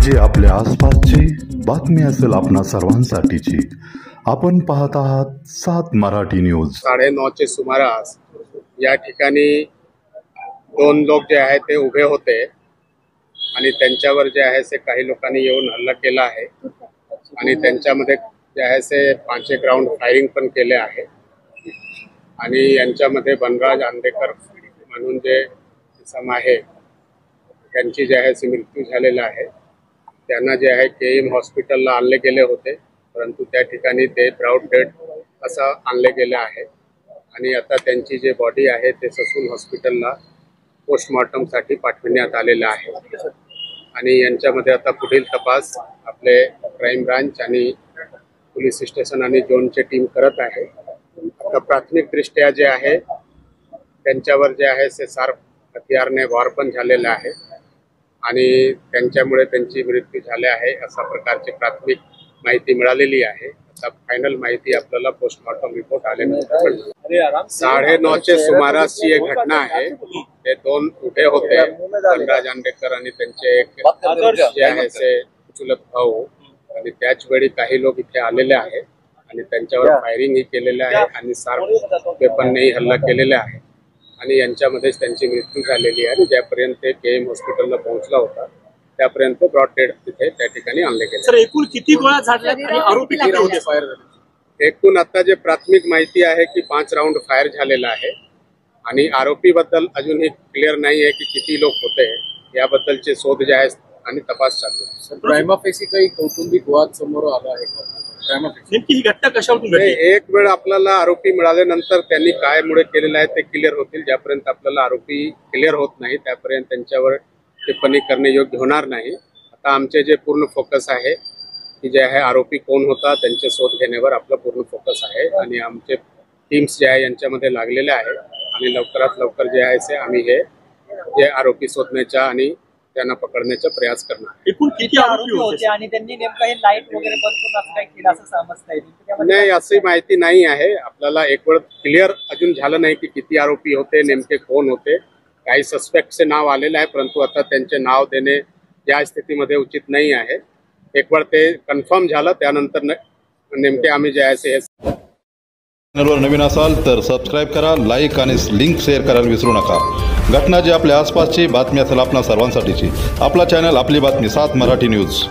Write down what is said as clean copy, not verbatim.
जी आपल्या आसपासची बातमी असेल आपणा सर्वांसाठीची। आपण पाहत आहात 7 मराठी न्यूज। 9:30चे सुमारास या ठिकाणी 2 लोक जे आहेत ते उभे होते आणि त्यांच्यावर जे आहे ते काही लोकांनी येऊन हल्ला केला आहे आणि त्यांच्यामध्ये जे आहे ते 5 राऊंड फायरिंग पण केले आहे आणि यांच्यामध्ये बनराज आंदेकर म्हणून जे इसम आहे त्यांची जे आहे ते मृत्यू झालेला आहे। त्यांना जे आहे केएम हॉस्पिटलला आणले गेले होते, परंतु त्या ठिकाणी ते ब्राउड डेड असं आणले गेले आहे आणि आता त्यांची जे बॉडी आहे ते ससून हॉस्पिटलला पोस्टमॉर्टमसाठी पाठविण्यात आलेलं आहे आणि यांच्यामध्ये आता पुढील तपास आपले क्राईम ब्रांच आणि पोलीस स्टेशन आणि झोनची टीम करत आहे। आता प्राथमिक दृष्ट्या जे आहे त्यांच्यावर जे आहे ते शार्प हत्यारने वार पण झालेला आहे आणि त्यांच्यामुळे त्यांची मृत्यू झाली आहे अशा प्रकारची प्राथमिक माहिती मिळालेली आहे। आता फायनल माहिती आपल्याला पोस्टमॉर्टम रिपोर्ट आल्यानंतर 9:30च्या सुमारासची एक घटना आहे। ते 2 उभे होते, बनराज आंदेकर आणि त्यांचे एक जे आहे ते चुलत भाऊ, आणि त्याच वेळी काही लोक इथे आलेले आहे आणि त्यांच्यावर फायरिंग ही केलेलं आहे आणि शार्प वेपननेही हल्ला केलेला आहे आणि यांच्यामध्येच त्यांची मृत्यू झालेली आहे। ज्यापर्यंत ते केएम हॉस्पिटलला पोहोचला होता त्यापर्यंत ब्रॉड डेड तिथे त्या ठिकाणी आणले गेले। सर, एकूण किती गोळ्या झाडल्या आणि आरोपी किती होते? फायर झाले एकूण आता जे प्राथमिक माहिती आहे की 5 राऊंड फायर झालेला आहे आणि आरोपी बद्दल अजूनही क्लिअर नाही आहे की किती लोक होते, याबद्दलचे शोध जे आहे आणि तपास चालू आहे। क्राईम ऑफिसची काही कौटुंबिक वाद समोर आला आहे का? नेमकी ही घटना कशावरून घडली? एक वेळ आपल्याला आरोपी मिळाल्यानंतर त्यांनी काय मुळे केलेलं आहे ते क्लिअर होतील। ज्यापर्यंत आपल्याला आरोपी क्लिअर होत नाही त्यापर्यंत त्यांच्यावर टिप्पणी करणे योग्य होणार नाही। आता आमचे जे पूर्ण फोकस आहे की जे आहे आरोपी कोण होता त्यांचे शोध घेण्यावर आपला पूर्ण फोकस आहे आणि आमचे टीम्स जे आहे यांच्यामध्ये लागलेले आहे आणि लवकरात लवकर जे आहे ते आम्ही हे जे आरोपी शोधण्याचा आणि त्यांना पकडण्याचा प्रयास करणार। एकूण किती आरोपी होते आणि त्यांनी नेमका हे लाईट वगैरे बंद करून असं काही केलं असं समजता येईल? नाही, अशी माहिती नाही आहे। आपल्याला एक वेळ क्लिअर अजून झालं नाही की किती आरोपी होते, नेमके कोण होते। काही सस्पेक्टचे नाव आलेले आहे, परंतु आता त्यांचे नाव देणे या स्थितीमध्ये उचित नाही आहे। एक वेळ ते कन्फर्म झालं त्यानंतर नेमके आम्ही जे आहे ते चॅनलवर नवीन असाल तर सबस्क्राईब करा, लाईक आणि लिंक शेअर करायला विसरू नका। घटना जी आपल्या आसपासची बातमी असेल आपणा सर्वांसाठीची। आपला चॅनल आपली बातमी 7 मराठी न्यूज।